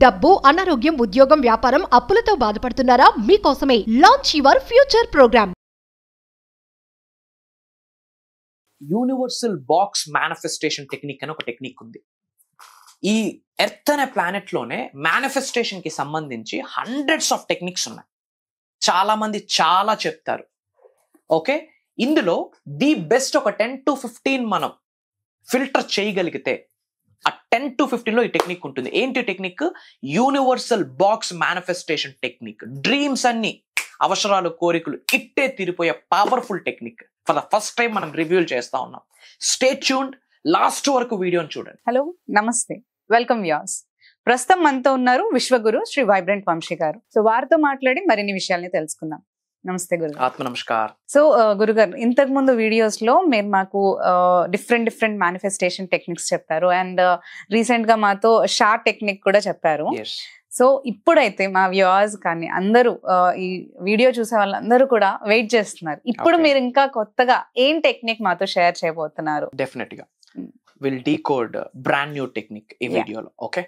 డబ్బు, అనారోగ్యం, ఉద్యోగం, వ్యాపారం, అప్పులతో బాధపడుతున్నారా? మీకోసమే launch your future program. Universal box manifestation technique అని ఒక టెక్నిక్ ఉంది. ఈ ఎర్త్ అనే ప్లానెట్ లోనే మేనిఫెస్టేషన్ కి సంబంధించి హండ్రెడ్స్ ఆఫ్ టెక్నిక్స్ ఉన్నాయి. చాలా మంది చాలా చెప్తారు. ఓకే, ఇందులో ది బెస్ట్ ఒక 10 to 15 మనం ఫిల్టర్ చేయగలిగితే ఆ 10 to 15 లో ఈ టెక్నిక్ ఉంటుంది. ఏంటి technique? Universal box manifestation technique. Dreams అన్ని, అవసరాలు, కోరికలు ఇట్టే తీరిపోయే powerful technique for the first time మనం రివ్యూ చేస్తా ఉన్నాం. స్టే ట్యూన్డ్, లాస్ట్ వరకు వీడియోని చూడండి. హలో, నమస్తే, వెల్కమ్ వ్యూయర్స్. ప్రస్తుతం మనతో ఉన్నారు విశ్వగురు శ్రీ వైబ్రెంట్ వంశీ గారు. సో వారితో మాట్లాడి మరిన్ని విషయాల్ని తెలుసుకుందాం. నమస్తే గురు. ఆత్మ నమస్కార్. సో గురుగారు, ఇంతకు ముందు వీడియోస్ లో మీరు మాకు డిఫరెంట్ మేనిఫెస్టేషన్ టెక్నిక్స్ చెప్పారు అండ్ రీసెంట్ గా మాతో షార్ట్ టెక్నిక్ కూడా చెప్పారు. సో ఇప్పుడైతే మా వ్యూవర్స్ కానీ అందరూ ఈ వీడియో చూసే వాళ్ళందరూ కూడా వెయిట్ చేస్తున్నారు. ఇప్పుడు మీరు ఇంకా కొత్తగా ఏం టెక్నిక్ మాతో షేర్ చేయబోతున్నారు? డెఫినెట్ గా will decode brand new technique ఈ వీడియోలో. Okay,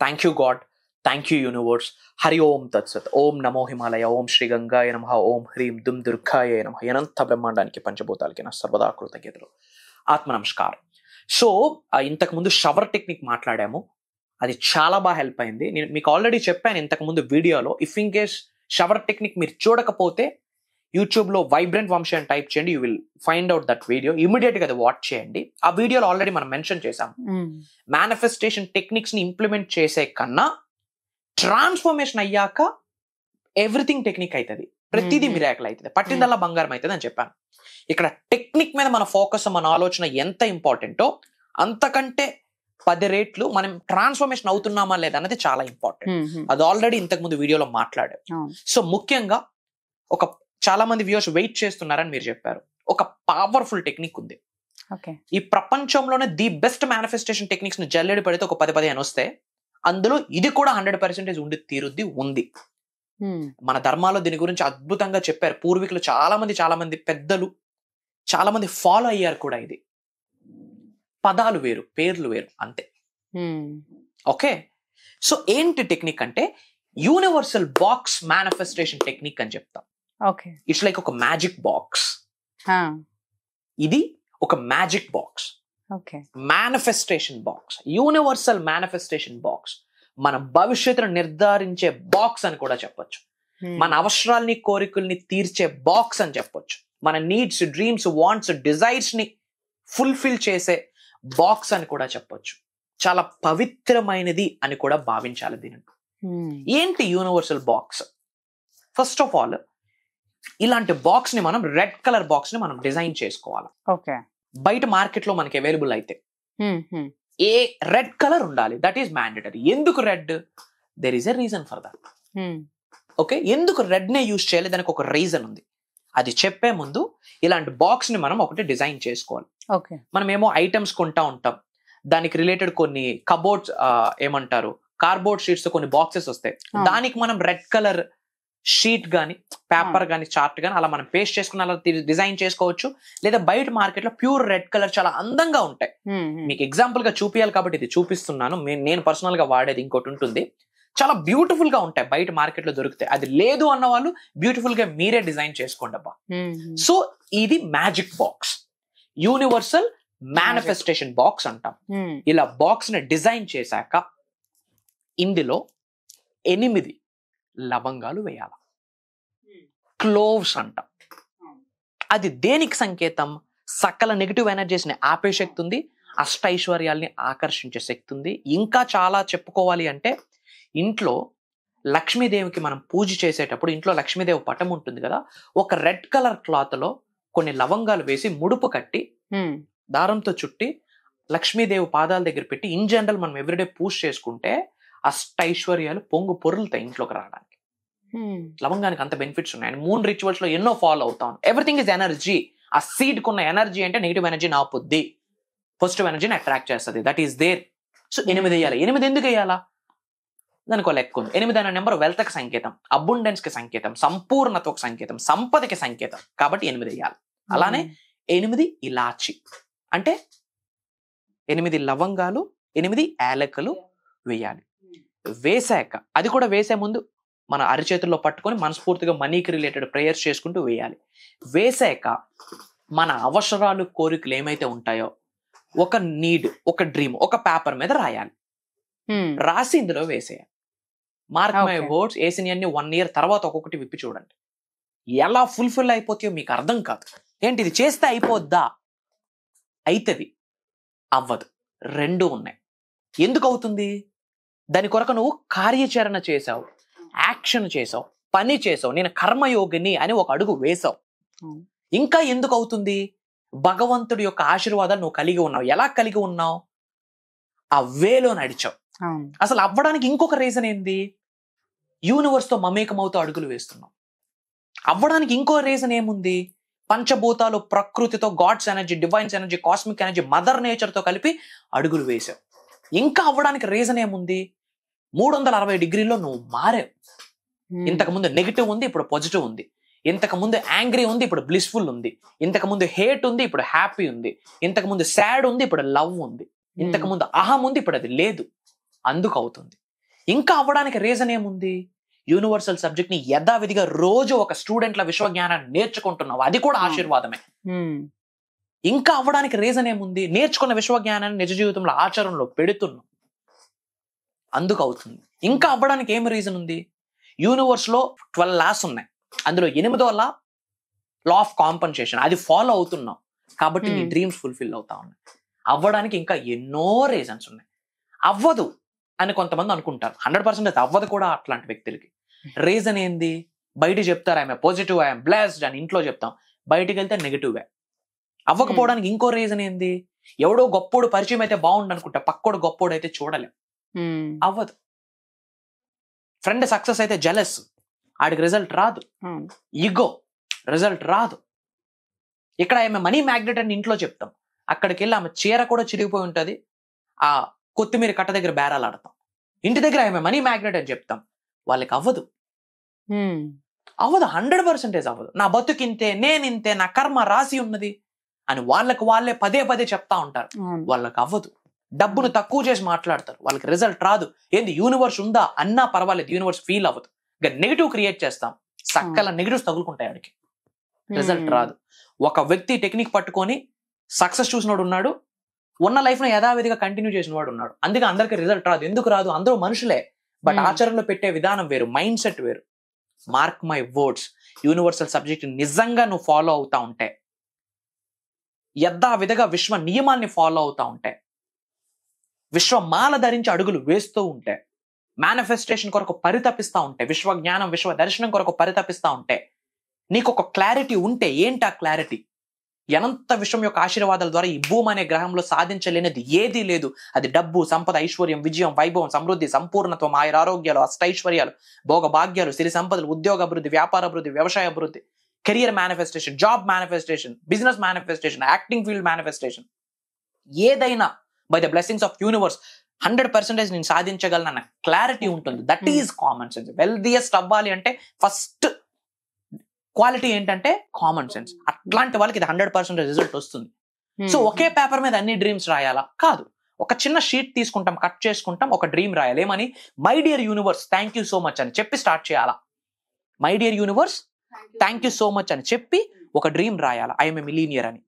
thank you God, thank you universe. Hari Om తత్సత్. ఓం నమో హిమాలయ, ఓం శ్రీ గంగాయ నమః, ఓం హ్రీం దుమ్ దుర్గాయ నమః. అనంత బ్రహ్మాండానికి పంచభూతాలకి నా సర్వదా కృతజ్ఞతలు. ఆత్మ నమస్కారం. సో ఇంతకు ముందు షవర్ టెక్నిక్ మాట్లాడాము, అది చాలా బాగా హెల్ప్ అయింది. నేను మీకు ఆల్రెడీ చెప్పాను ఇంతకు ముందు వీడియోలో. If in case shower technique మీరు చూడకపోతే యూట్యూబ్ లో వైబ్రెంట్ వంశీ అని టైప్ చేయండి, you will find out that video. Immediate గా అది వాచ్ చేయండి. ఆ వీడియోలో ఆల్రెడీ మనం మెన్షన్ చేసాం, మేనిఫెస్టేషన్ టెక్నిక్స్ ని ఇంప్లిమెంట్ చేసే కన్నా ట్రాన్స్ఫర్మేషన్ అయ్యాక ఎవ్రీథింగ్ టెక్నిక్ అవుతుంది, ప్రతిదీ మిరాకిల్ అవుతుంది, పట్టిందల్లా బంగారం అవుతుంది అని చెప్పాను. ఇక్కడ టెక్నిక్ మీద మన ఫోకస్, మన ఆలోచన ఎంత ఇంపార్టెంటో అంతకంటే 10 రెట్లు మనం ట్రాన్స్ఫర్మేషన్ అవుతున్నామా లేదా అన్నది చాలా ఇంపార్టెంట్. అది ఆల్రెడీ ఇంతకు ముందు వీడియోలో మాట్లాడాం. సో ముఖ్యంగా చాలా మంది వ్యూవర్స్ వెయిట్ చేస్తున్నారని మీరు చెప్పారు. ఒక పవర్ఫుల్ టెక్నిక్ ఉంది. ఈ ప్రపంచంలోనే ది బెస్ట్ మేనిఫెస్టేషన్ టెక్నిక్స్ ని జల్లెడి పడితే ఒక 10-15 వస్తే అందులో ఇది కూడా 100% ఉండి తీరుద్ది ఉంది. మన ధర్మాలో దీని గురించి అద్భుతంగా చెప్పారు. పూర్వీకులు చాలా మంది పెద్దలు చాలా మంది ఫాలో అయ్యారు కూడా. ఇది పదాలు వేరు, పేర్లు వేరు, అంతే. ఓకే, సో ఏంటి టెక్నిక్ అంటే యూనివర్సల్ బాక్స్ మేనిఫెస్టేషన్ టెక్నిక్ అని చెప్తాం. ఇట్స్ లైక్ ఒక మ్యాజిక్ బాక్స్. ఇది ఒక magic box, manifestation box, universal manifestation box. మన భవిష్యత్తును నిర్ధారించే బాక్స్ అని కూడా చెప్పొచ్చు. మన అవసరాల్ని, కోరికల్ని తీర్చే బాక్స్ అని చెప్పొచ్చు. మన నీడ్స్, డ్రీమ్స్, వాంట్స్, డిజైర్స్ ని ఫుల్ఫిల్ చేసే బాక్స్ అని కూడా చెప్పొచ్చు. చాలా పవిత్రమైనది అని కూడా భావించాలి దీనిని. ఏంటి universal box? First of all ఇలాంటి బాక్స్ ని మనం రెడ్ కలర్ బాక్స్ ని మనం డిజైన్ చేసుకోవాలి. బయట మార్కెట్ లో మనకి అవైలబుల్ అయితే ఏ రెడ్ కలర్ ఉండాలి, దట్ ఈస్ మ్యాండేటరీ. ఎందుకు red? There is a reason for that. Okay, ఎందుకు రెడ్ నే యూజ్ చేయాలి? దానికి ఒక రీజన్ ఉంది. అది చెప్పే ముందు ఇలాంటి బాక్స్ ని మనం ఒకటి డిజైన్ చేసుకోవాలి. మనం ఏమో ఐటమ్స్ కొంటా ఉంటాం, దానికి రిలేటెడ్ కొన్ని కబోర్డ్స్ ఏమంటారు, కార్డ్బోర్డ్ షీట్స్ కొన్ని బాక్సెస్ వస్తాయి. దానికి మనం రెడ్ కలర్ షీట్ గానీ, పేపర్ గానీ, చార్ట్ గానీ అలా మనం పేస్ట్ చేసుకుని అలా డిజైన్ చేసుకోవచ్చు. లేదా బయట మార్కెట్ లో ప్యూర్ రెడ్ కలర్ చాలా అందంగా ఉంటాయి. మీకు ఎగ్జాంపుల్ గా చూపించాలి కాబట్టి ఇది చూపిస్తున్నాను. నేను పర్సనల్ గా వాడేది ఇంకోటి ఉంటుంది, చాలా బ్యూటిఫుల్ గా ఉంటాయి, బయట మార్కెట్ లో దొరుకుతాయి. అది లేదు అన్న వాళ్ళు బ్యూటిఫుల్ గా మీరే డిజైన్ చేసుకోండి అబ్బా. సో ఇది magic box, universal manifestation box అంటాం. ఇలా బాక్స్ ని డిజైన్ చేశాక ఇందులో 8 లవంగాలు వేయాల. క్లోవ్స్ అంటాం. అది దేనికి సంకేతం? సకల నెగిటివ్ ఎనర్జీస్ ని ఆపే శక్తి ఉంది, అష్టైశ్వర్యాల్ని ఆకర్షించే శక్తి ఉంది. ఇంకా చాలా చెప్పుకోవాలి అంటే ఇంట్లో లక్ష్మీదేవికి మనం పూజ చేసేటప్పుడు ఇంట్లో లక్ష్మీదేవి పటం ఉంటుంది కదా, ఒక రెడ్ కలర్ క్లాత్ లో కొన్ని లవంగాలు వేసి ముడుపు కట్టి దారంతో చుట్టి లక్ష్మీదేవి పాదాల దగ్గర పెట్టి ఇన్ జనరల్ మనం ఎవ్రీడే పూజ చేసుకుంటే అష్టైశ్వర్యాలు పొంగు పొరులుతాయి ఇంట్లోకి రావడానికి. లవంగానికి అంత బెనిఫిట్స్ ఉన్నాయి. 3 రిచువల్స్ లో ఎన్నో ఫాలో అవుతాం. Everything is energy. ఆ సీడ్ కున్న ఎనర్జీ అంటే నెగిటివ్ ఎనర్జీని ఆపుద్ది, పాజిటివ్ ఎనర్జీని అట్రాక్ట్ చేస్తుంది. That is there. సో 8 వేయాలి. 8 ఎందుకు వేయాలా? దానికి ఒక లెక్క ఉంది. 8 అనే నెంబర్ వెల్త్ కి సంకేతం, అబుండెన్స్ కి సంకేతం, సంపూర్ణతకు సంకేతం, సంపదకి సంకేతం. కాబట్టి 8 వేయాలి. అలానే 8 ఇలాచి అంటే 8 లవంగాలు, 8 యాలకులు వేయాలి. వేసాక అది కూడా వేసే ముందు మన అరిచేతుల్లో పట్టుకొని మనస్ఫూర్తిగా మనీకి రిలేటెడ్ ప్రేయర్స్ చేసుకుంటూ వేయాలి. వేసాక మన అవసరాలు కోరికలు ఏమైతే ఉంటాయో ఒక నీడ్, ఒక డ్రీమ్ ఒక పేపర్ మీద రాయాలి. రాసి ఇందులో వేసేయాలి. మార్క్ మై వర్డ్స్, వేసినవన్నీ 1 year తర్వాత ఒక్కొక్కటి విప్పి చూడండి. ఎలా ఫుల్ఫిల్ అయిపోతాయో మీకు అర్థం కాదు. ఏంటి ఇది చేస్తే అయిపోద్దా? అవుతుంది, అవ్వదు, రెండు ఉన్నాయి. ఎందుకు అవుతుంది? దాని కొరకు నువ్వు కార్యాచరణ చేసావు, యాక్షన్ చేసావు, పని చేసావు, నేను కర్మయోగిని అని ఒక అడుగు వేసావు. ఇంకా ఎందుకు అవుతుంది? భగవంతుడి యొక్క ఆశీర్వాదాలు నువ్వు కలిగి ఉన్నావు. ఎలా కలిగి ఉన్నావు? ఆ వేలో నడిచావు. అసలు అవ్వడానికి ఇంకొక రీజన్ ఏంది? యూనివర్స్ తో మమేకమవుతూ అడుగులు వేస్తున్నావు. అవ్వడానికి ఇంకో రీజన్ ఏముంది? పంచభూతాలు, ప్రకృతితో, gods energy, divines energy, cosmic energy, mother nature తో కలిపి అడుగులు వేసావు. ఇంకా అవ్వడానికి రీజన్ ఏముంది? 360 degrees నువ్వు మారావు. ఇంతకు ముందు నెగిటివ్ ఉంది, ఇప్పుడు పాజిటివ్ ఉంది. ఇంతకు ముందు యాంగ్రీ ఉంది, ఇప్పుడు బ్లిస్ఫుల్ ఉంది. ఇంతకు ముందు హేట్ ఉంది, ఇప్పుడు హ్యాపీ ఉంది. ఇంతకు ముందు సాడ్ ఉంది, ఇప్పుడు లవ్ ఉంది. ఇంతకు ముందు అహం ఉంది, ఇప్పుడు అది లేదు. అందుకు అవుతుంది. ఇంకా అవ్వడానికి రీజన్ ఏముంది? యూనివర్సల్ సబ్జెక్ట్ ని యథావిధిగా రోజు ఒక స్టూడెంట్ల విశ్వజ్ఞానాన్ని నేర్చుకుంటున్నావు. అది కూడా ఆశీర్వాదమే. ఇంకా అవ్వడానికి రీజన్ ఏముంది? నేర్చుకున్న విశ్వజ్ఞానాన్ని నిజ జీవితంలో ఆచరణలో పెడుతున్నావు. అందుకు అవుతుంది. ఇంకా అవ్వడానికి ఏం రీజన్ ఉంది? యూనివర్స్ లో 12 laws ఉన్నాయి. అందులో 8వ లా ఆఫ్ కాంపన్సేషన్, అది ఫాలో అవుతున్నావు కాబట్టి నీ డ్రీమ్స్ ఫుల్ఫిల్ అవుతా ఉన్నాయి. అవ్వడానికి ఇంకా ఎన్నో రీజన్స్ ఉన్నాయి. అవ్వదు అని కొంతమంది అనుకుంటారు. 100% అవ్వదు కూడా అట్లాంటి వ్యక్తులకి. రీజన్ ఏంది? బయట చెప్తారు ఐఎమ్ పాజిటివ్, ఐఎమ్ బ్లెస్డ్ అని ఇంట్లో చెప్తాం, బయటికి వెళ్తే నెగిటివ్. అవ్వకపోవడానికి ఇంకో రీజన్ ఏంది? ఎవడో గొప్పోడు పరిచయం అయితే బాగుండు అనుకుంటా, పక్కోడు గొప్పోడు అయితే చూడలేం. అవ్వదు. ఫ్రెండ్ సక్సెస్ అయితే జెలస్, ఆడికి రిజల్ట్ రాదు. ఈగో, రిజల్ట్ రాదు. ఇక్కడ ఆమె మనీ మ్యాగ్నెట్ అని ఇంట్లో చెప్తాం, అక్కడికి వెళ్ళి ఆమె చీర కూడా చిరిగిపోయి ఉంటది, ఆ కొత్తిమీర కట్ట దగ్గర బేరాలు ఆడతాం. ఇంటి దగ్గర ఆమె మనీ మ్యాగ్నెట్ అని చెప్తాం, వాళ్ళకి అవ్వదు. అవ్వదు, 100% అవ్వదు. నా బతుకింతే, నేనింతే, నా కర్మ రాసి ఉన్నది అని వాళ్ళకి వాళ్ళే పదే పదే చెప్తా ఉంటారు. వాళ్ళకి అవ్వదు. డబ్బును తక్కువ చేసి మాట్లాడతారు, వాళ్ళకి రిజల్ట్ రాదు. ఏంది యూనివర్స్ ఉందా అన్నా పర్వాలేదు, యూనివర్స్ ఫీల్ అవ్వదు. ఇక నెగిటివ్ క్రియేట్ చేస్తాం, సక్కల నెగిటివ్స్ తగులుకుంటాయి, ఆడికి రిజల్ట్ రాదు. ఒక వ్యక్తి టెక్నిక్ పట్టుకొని సక్సెస్ చూసినోడు ఉన్నాడు, ఉన్న లైఫ్ ను యథావిధిగా కంటిన్యూ చేసిన వాడు ఉన్నాడు. అందుకే అందరికి రిజల్ట్ రాదు. ఎందుకు రాదు? అందరూ మనుషులే, బట్ ఆచరణలో పెట్టే విధానం వేరు, మైండ్ సెట్ వేరు. Mark my words, universal subject నిజంగా నువ్వు ఫాలో అవుతా ఉంటే, యథావిధిగా విశ్వ నియమాన్ని ఫాలో అవుతా ఉంటే, విశ్వమాల ధరించి అడుగులు వేస్తూ ఉంటే, మేనిఫెస్టేషన్ కొరకు పరితపిస్తా ఉంటే, విశ్వ జ్ఞానం, విశ్వ దర్శనం కొరకు పరితపిస్తా ఉంటే, నీకు ఒక క్లారిటీ ఉంటే, ఏంటి ఆ క్లారిటీ? అనంత విశ్వం యొక్క ఆశీర్వాదాల ద్వారా ఈ భూమి అనే గ్రహంలో సాధించలేనిది ఏదీ లేదు. అది డబ్బు, సంపద, ఐశ్వర్యం, విజయం, వైభవం, సమృద్ధి, సంపూర్ణత్వం, ఆయురారోగ్యాలు, అష్టైశ్వర్యాలు, భోగ భాగ్యాలు, సిరి సంపదలు, ఉద్యోగ అభివృద్ధి, వ్యాపార అభివృద్ధి, వ్యవసాయ అభివృద్ధి, career manifestation, job manifestation, business manifestation, acting field manifestation, ఏదైనా by the blessings of universe 100% నేను సాధించగలనన్న క్లారిటీ ఉంటుంది. That is common sense. Wealthiest అవ్వాలి అంటే ఫస్ట్ క్వాలిటీ ఏంటంటే కామన్ సెన్స్. అట్లాంటి వాళ్ళకి ఇది 100% రిజల్ట్ వస్తుంది. సో ఒకే పేపర్ మీద అన్ని డ్రీమ్స్ రాయాలా? కాదు. ఒక చిన్న షీట్ తీసుకుంటాం, కట్ చేసుకుంటాం, ఒక డ్రీమ్ రాయాలి. ఏమని? My dear universe thank you so much అని చెప్పి స్టార్ట్ చేయాలా. My dear universe thank you so much అని చెప్పి ఒక డ్రీమ్ రాయాలా, ఐఎమ్ ఏ మిలీనియర్ అని.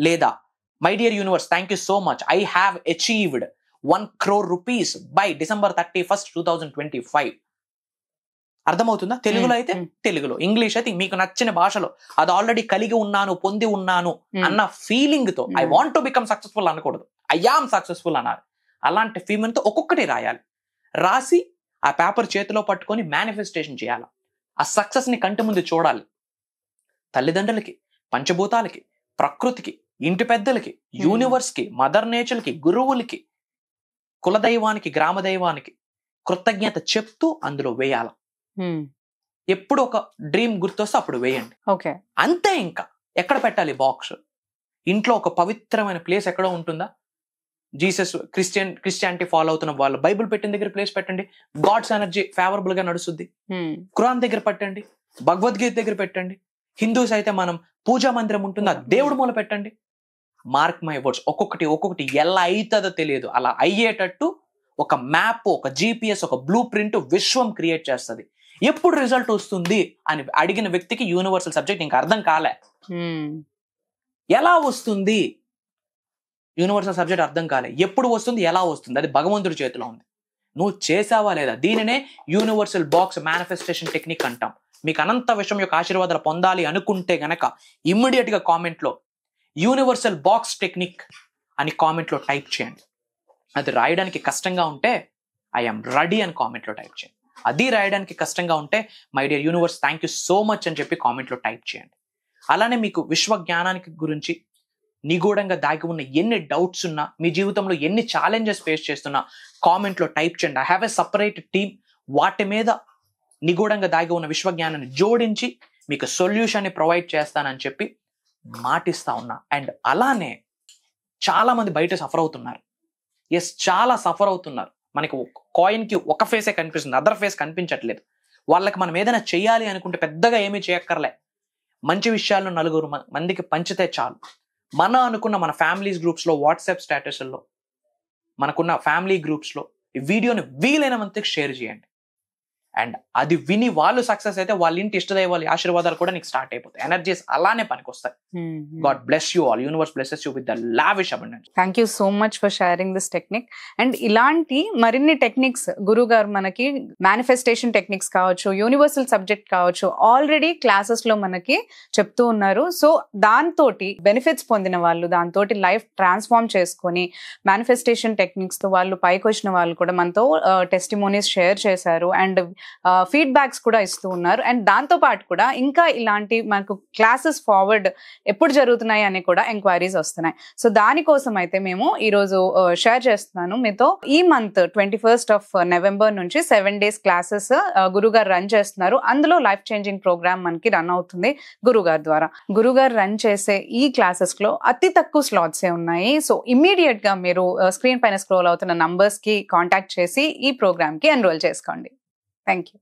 లేదా my dear universe thank you so much, I have achieved 1 crore rupees by December 31st, 2025. అర్థమవుతుందా? తెలుగులో అయితే తెలుగులో, ఇంగ్లీష్ అయితే మీకు నచ్చిన భాషలో, అది ఆల్రెడీ కలిగి ఉన్నాను, పొంది ఉన్నాను అన్న ఫీలింగ్ తో, I want to become successful అనకూడదు, ఐ యామ్ సక్సెస్ఫుల్ అన్నారు. అలాంటి ఫీలింగ్ తో ఒక్కొక్కటి రాయాలి. రాసి ఆ పేపర్ చేతిలో పట్టుకొని మేనిఫెస్టేషన్ చేయాలి. ఆ సక్సెస్ ని కంటి ముందు చూడాలి. తల్లిదండ్రులకి, పంచభూతాలకి, ప్రకృతికి, ఇంటి పెద్దలకి, యూనివర్స్ కి, మదర్ నేచర్ కి, గురువులకి, కులదైవానికి, గ్రామ దైవానికి కృతజ్ఞత చెప్తూ అందులో వేయాల. ఎప్పుడు ఒక డ్రీమ్ గుర్తొస్తే అప్పుడు వేయండి. అంతే. ఇంకా ఎక్కడ పెట్టాలి బాక్స్? ఇంట్లో ఒక పవిత్రమైన ప్లేస్ ఎక్కడో ఉంటుందా? జీసస్, క్రిస్టియానిటీ ఫాలో అవుతున్న వాళ్ళు బైబుల్ పెట్టిన దగ్గర ప్లేస్ పెట్టండి. గాడ్స్ ఎనర్జీ ఫేవరబుల్ గా నడుస్తుంది. ఖురాన్ దగ్గర పెట్టండి, భగవద్గీత దగ్గర పెట్టండి. హిందూస్ అయితే మనం పూజా మందిరం ఉంటుందా, దేవుడి మూల పెట్టండి. మార్క్ మై వర్డ్స్, ఒక్కొక్కటి ఎలా అవుతుందో తెలియదు, అలా అయ్యేటట్టు ఒక మ్యాప్, ఒక GPS, ఒక బ్లూ ప్రింట్ విశ్వం క్రియేట్ చేస్తుంది. ఎప్పుడు రిజల్ట్ వస్తుంది అని అడిగిన వ్యక్తికి యూనివర్సల్ సబ్జెక్ట్ ఇంకా అర్థం కాలే. ఎలా వస్తుంది యూనివర్సల్ సబ్జెక్ట్ అర్థం కాలే. ఎప్పుడు వస్తుంది, ఎలా వస్తుంది, అది భగవంతుడి చేతిలో ఉంది. నువ్వు చేసావా లేదా? దీనినే యూనివర్సల్ బాక్స్ మేనిఫెస్టేషన్ టెక్నిక్ అంటాం. మీకు అనంత విషయం యొక్క ఆశీర్వాదాలు పొందాలి అనుకుంటే గనక ఇమ్మీడియట్ గా కామెంట్ లో యూనివర్సల్ బాక్స్ టెక్నిక్ అని కామెంట్ లో టైప్ చేయండి. అది రాయడానికి కష్టంగా ఉంటే ఐఎమ్ రెడీ అని కామెంట్ లో టైప్ చేయండి. అది రాయడానికి కష్టంగా ఉంటే my dear universe thank you so much అని చెప్పి కామెంట్ లో టైప్ చేయండి. అలానే మీకు విశ్వ జ్ఞానానికి గురించి నిగూఢంగా దాగి ఉన్న ఎన్ని డౌట్స్ ఉన్నా, మీ జీవితంలో ఎన్ని ఛాలెంజెస్ ఫేస్ చేస్తున్నా కామెంట్ లో టైప్ చేయండి. I have a separate team, వాటి మీద నిగూఢంగా దాగి ఉన్న విశ్వజ్ఞానాన్ని జోడించి మీకు సొల్యూషన్ ని ప్రొవైడ్ చేస్తానని చెప్పి మాటిస్తా ఉన్నా. అండ్ అలానే చాలా మంది బయట సఫర్ అవుతున్నారు. ఎస్, చాలా సఫర్ అవుతున్నారు. మనకి కాయిన్ కి ఒక ఫేసే కనిపిస్తుంది, అదర్ ఫేస్ కనిపించట్లేదు. వాళ్ళకి మనం ఏదైనా చేయాలి అనుకుంటే పెద్దగా ఏమీ చేయక్కర్లే. మంచి విషయాలను నలుగురు మందికి పంచితే చాలు. మన అనుకున్న మన ఫ్యామిలీస్ గ్రూప్స్ లో, వాట్సాప్ స్టేటస్లో, మనకున్న ఫ్యామిలీ గ్రూప్స్ లో ఈ వీడియోని వీలైన మందికి షేర్ చేయండి. అండ్ అది విని వాళ్ళు సక్సెస్ అయితే వాళ్ళ ఇంటి ఇష్టదైవాళ్ళ ఆశీర్వాదాలు కూడా నీకు స్టార్ట్ అయిపోతాయి. ఎనర్జీస్ అలానే పనికొస్తాయి. God bless you all. Universe blesses you with the lavish abundance. Thank you so much for sharing this technique. And ఇలాంటి మరిన్ని టెక్నిక్స్ గురువు గారు మనకి మేనిఫెస్టేషన్ టెక్నిక్స్ కావచ్చు, యూనివర్సల్ సబ్జెక్ట్ కావచ్చు, ఆల్రెడీ క్లాసెస్ లో మనకి చెప్తూ ఉన్నారు. సో దాంతో బెనిఫిట్స్ పొందిన వాళ్ళు, దాంతో లైఫ్ ట్రాన్స్ఫార్మ్ చేసుకొని మేనిఫెస్టేషన్ టెక్నిక్స్ తో వాళ్ళు పైకి వచ్చిన వాళ్ళు కూడా మనతో టెస్టిమోనీస్ షేర్ చేశారు. అండ్ ఫీడ్బ్యాక్స్ కూడా ఇస్తూ ఉన్నారు. అండ్ దాంతో పాటు కూడా ఇంకా ఇలాంటి మనకు క్లాసెస్ ఫార్వర్డ్ ఎప్పుడు జరుగుతున్నాయి అని కూడా ఎంక్వైరీస్ వస్తున్నాయి. సో దానికోసం అయితే మేము ఈరోజు షేర్ చేస్తున్నాను మీతో. ఈ మంత్ 21st November నుంచి 7 days క్లాసెస్ గురుగారు రన్ చేస్తున్నారు. అందులో లైఫ్ చేంజింగ్ ప్రోగ్రామ్ మనకి రన్ అవుతుంది గురుగారు ద్వారా. గురుగారు రన్ చేసే ఈ క్లాసెస్ లో అతి తక్కువ స్లాట్స్ ఉన్నాయి. సో ఇమ్మీడియట్ గా మీరు స్క్రీన్ పైన స్క్రోల్ అవుతున్న నంబర్స్ కి కాంటాక్ట్ చేసి ఈ ప్రోగ్రామ్ కి ఎన్రోల్ చేసుకోండి. Thank you.